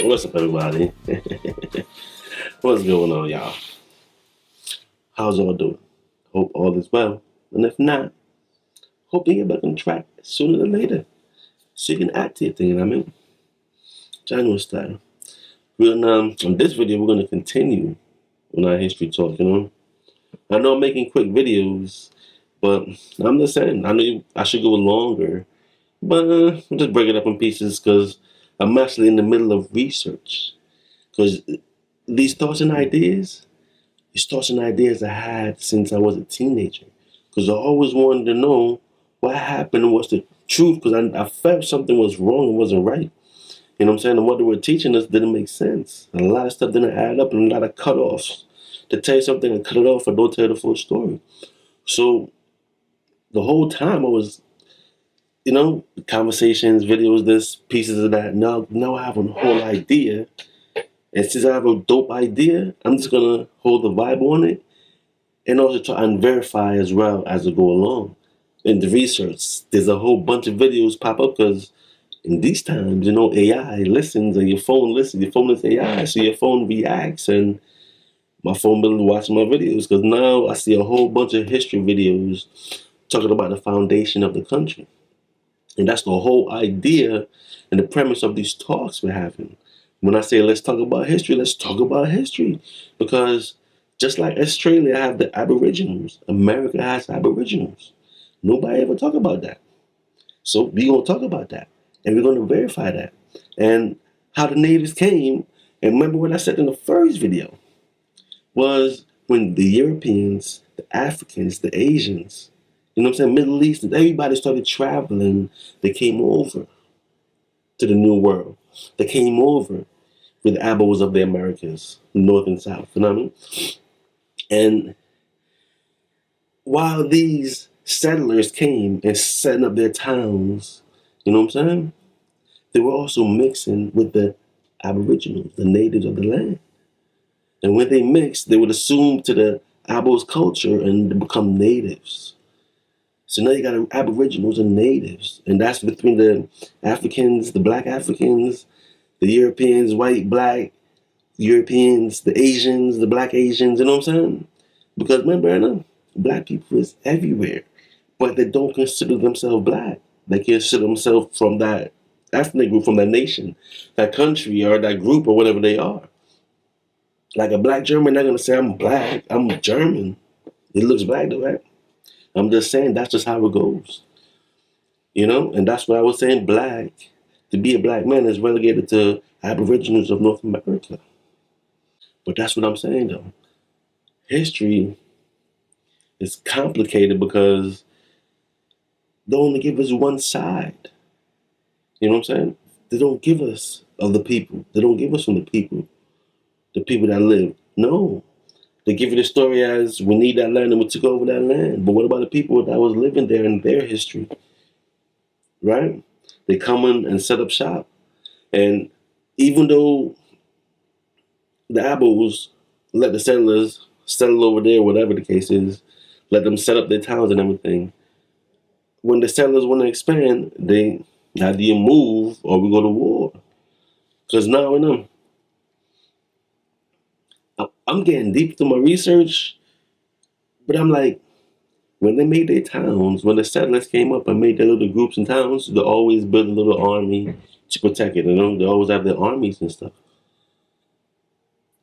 What's up, everybody? What's going on, y'all? How's all doing? Hope all is well. And if not, hope you get back on track sooner than later. So you can active thing, you know what I mean? January style. On this video, we're gonna continue on our history talk, you know? I know I'm making quick videos, but I'm just saying, I know I should go longer, but I'll just break it up in pieces because I'm actually in the middle of research. Because these thoughts and ideas, It's thoughts and ideas I had since I was a teenager. Because I always wanted to know what happened and what's the truth. Because I felt something was wrong and wasn't right. You know what I'm saying? And what they were teaching us didn't make sense. And a lot of stuff didn't add up and a lot of cut-offs. To tell you something and cut it off or don't tell the full story. So the whole time I was, conversations, videos, this, pieces of that. Now I have a whole idea. And since I have a dope idea, I'm just going to hold the vibe on it and also try and verify as well as I go along. In the research, there's a whole bunch of videos pop up because in these times, AI listens and your phone listens. Your phone is AI, so your phone reacts, and my phone been watching my videos because now I see a whole bunch of history videos talking about the foundation of the country. And that's the whole idea and the premise of these talks we're having. When I say let's talk about history, let's talk about history. Because just like Australia have the Aboriginals, America has Aboriginals. Nobody ever talk about that. So we're gonna talk about that. And we're gonna verify that. And how the natives came, and remember what I said in the first video, was when the Europeans, the Africans, the Asians, Middle East, everybody started traveling, they came over to the New World. They came over with the abos of the Americas, North and South, you know what I mean? And while these settlers came and setting up their towns, you know what I'm saying? They were also mixing with the Aboriginals, the natives of the land. And when they mixed, they would assume to the Abos culture and become natives. So now you got Aboriginals and natives, and that's between the Africans, the black Africans, the Europeans, white, black Europeans, the Asians, the black Asians, you know what I'm saying? Because remember, black people is everywhere, but they don't consider themselves black. They consider themselves from that ethnic group, from that nation, that country, or that group, or whatever they are. Like a black German, they're gonna say, I'm black, I'm German. It looks black though, right? I'm just saying that's just how it goes. And that's what I was saying, black, to be a black man is relegated to Aboriginals of North America. But that's what I'm saying though. History is complicated because they only give us one side. You know what I'm saying? They don't give us of the people. They don't give us from the people that live. No. They give you the story as we need that land and we took over that land. But what about the people that was living there in their history? Right? They come in and set up shop. And even though the Abos let the settlers settle over there, whatever the case is, let them set up their towns and everything, when the settlers want to expand, they either you move or we go to war. Because now I'm getting deep into my research, but I'm like, when they made their towns, when the settlers came up and made their little groups and towns, they always build a little army to protect it. They always have their armies and stuff.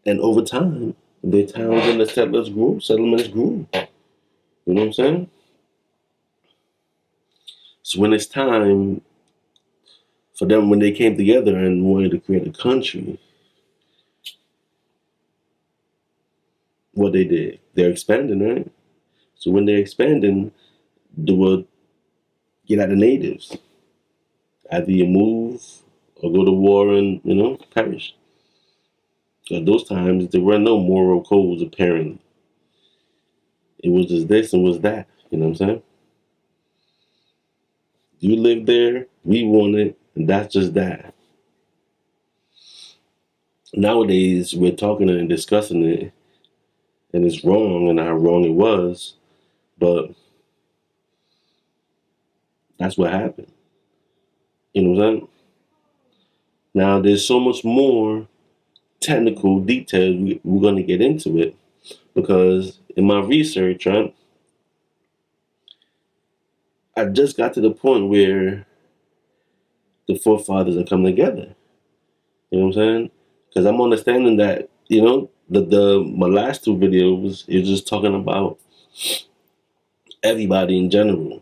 And over time, their towns and the settlers grew, settlements grew. You know what I'm saying? So when it's time for them, when they came together and wanted to create a country, what they did, they're expanding, right? So when they're expanding, they will get at the natives. Either you move or go to war and, perish. So at those times, there were no moral codes, apparently. It was just this and was that. You know what I'm saying? You live there, we want it, and that's just that. Nowadays, we're talking and discussing it, and it's wrong and how wrong it was, but that's what happened. You know what I'm saying? Now, there's so much more technical details we're going to get into it because in my research, right, I just got to the point where the forefathers are coming together. You know what I'm saying? Because I'm understanding that, the my last two videos is just talking about everybody in general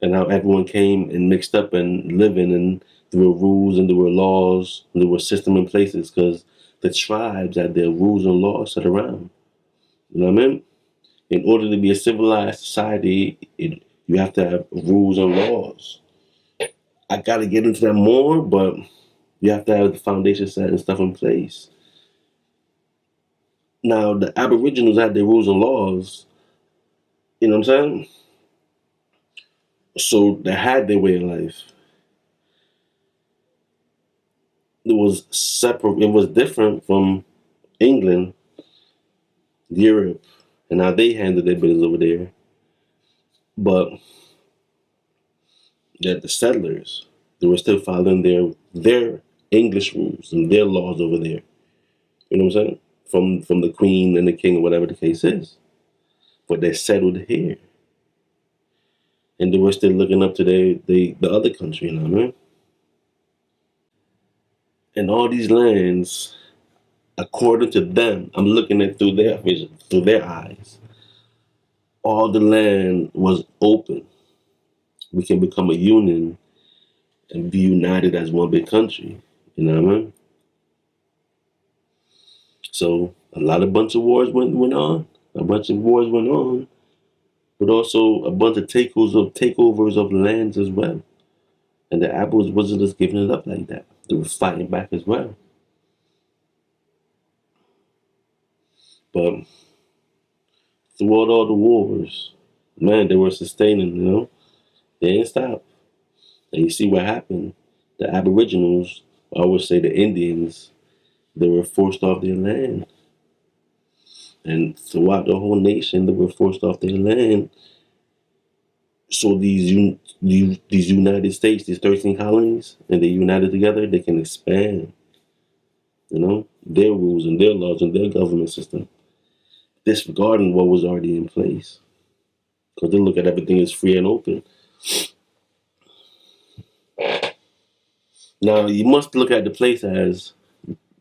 and how everyone came and mixed up and living, and there were rules and there were laws and there were system in places because the tribes had their rules and laws set around. You know what I mean? In order to be a civilized society, you have to have rules and laws. I got to get into that more, but you have to have the foundation set and stuff in place. Now, the Aboriginals had their rules and laws, you know what I'm saying? So they had their way of life. It was separate, it was different from England, Europe, and how they handled their business over there. But the settlers, they were still following their English rules and their laws over there. You know what I'm saying? From the queen and the king or whatever the case is. But they settled here. And they were still looking up to the other country, you know what I mean? And all these lands, according to them, I'm looking at through their vision, through their eyes. All the land was open. We can become a union and be united as one big country. You know what I mean? So a bunch of wars went on. A bunch of wars went on, but also a bunch of takeovers of lands as well. And the Apples wasn't just giving it up like that. They were fighting back as well. But throughout all the wars, man, they were sustaining, They didn't stop. And you see what happened. The Aboriginals, I would say the Indians, they were forced off their land. And throughout the whole nation, they were forced off their land. So these United States, these 13 colonies, and they united together, they can expand, their rules and their laws and their government system, disregarding what was already in place. Because they look at everything as free and open. Now, you must look at the place as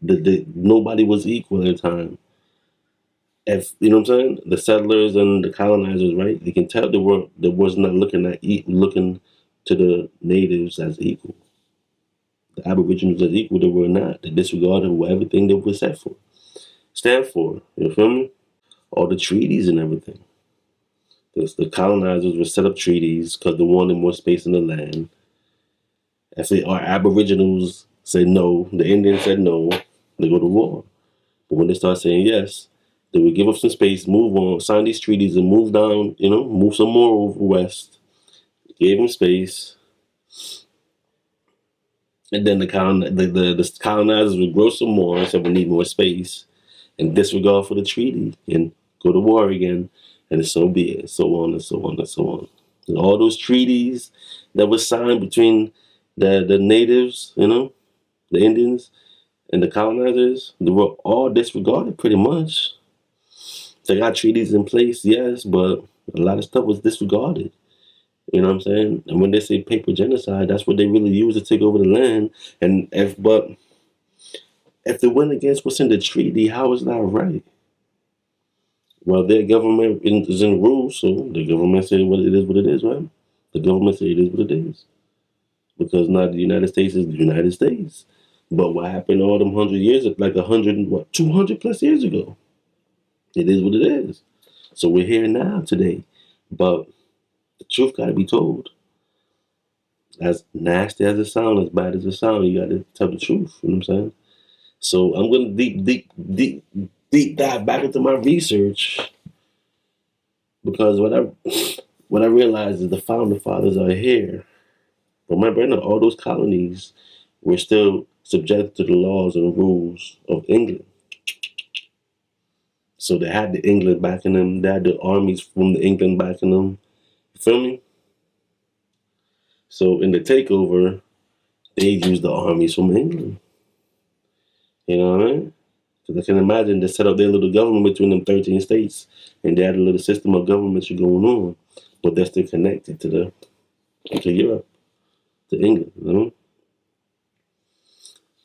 nobody was equal at the time. If you know what I'm saying, the settlers and the colonizers, right? You can tell they was not looking to the natives as equal. The Aboriginals as equal, they were not. They disregarded everything they were stand for. You feel me? All the treaties and everything. The colonizers would set up treaties because they wanted more space in the land. If our Aboriginals say no, the Indians said no, they go to war. But when they start saying yes, they would give up some space, move on, sign these treaties, and move down. Move some more over west. Gave them space, and then the colonizers would grow some more and said we need more space, and disregard for the treaty and go to war again, and so be it, so on and so on and so on. And all those treaties that were signed between the natives, the Indians, and the colonizers, they were all disregarded pretty much. They got treaties in place, yes, but a lot of stuff was disregarded. You know what I'm saying? And when they say paper genocide, that's what they really use to take over the land. And if they went against what's in the treaty, how is that right? Well, their government is in rules, so the government say what it is, right? The government say it is what it is. Because now the United States is the United States. But what happened all them 100 years, like 200 plus years ago? It is what it is. So we're here now today. But the truth got to be told. As nasty as it sounds, as bad as it sounds, you got to tell the truth. You know what I'm saying? So I'm going to deep dive back into my research because what I realized is the founder fathers are here. Remember, all those colonies were still subject to the laws and rules of England. So they had the England backing them. They had the armies from the England backing them. You feel me? So in the takeover, they use the armies from England. You know what I mean? Because I can imagine they set up their little government between them 13 states, and they had a little system of governments going on, but they're still connected to Europe, to England. You know,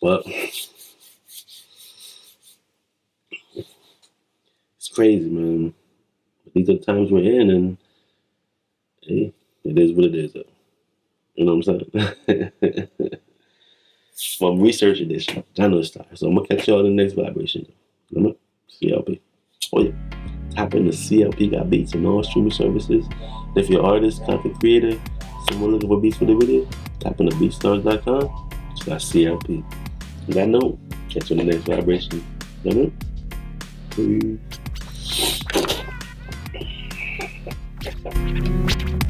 but it's crazy, man. These are the times we're in, and hey, it is what it is. Though. You know what I'm saying? Well, I'm researching this. I know it's time, so I'm gonna catch y'all in the next vibration. You know? CLP. Oh yeah. Tap into CLP got beats on all streaming services. And if you're an artist, content creator, someone looking for beats for their video, tap into beatstars.com. It's got CLP. On that note, catch you in the next vibration. You know?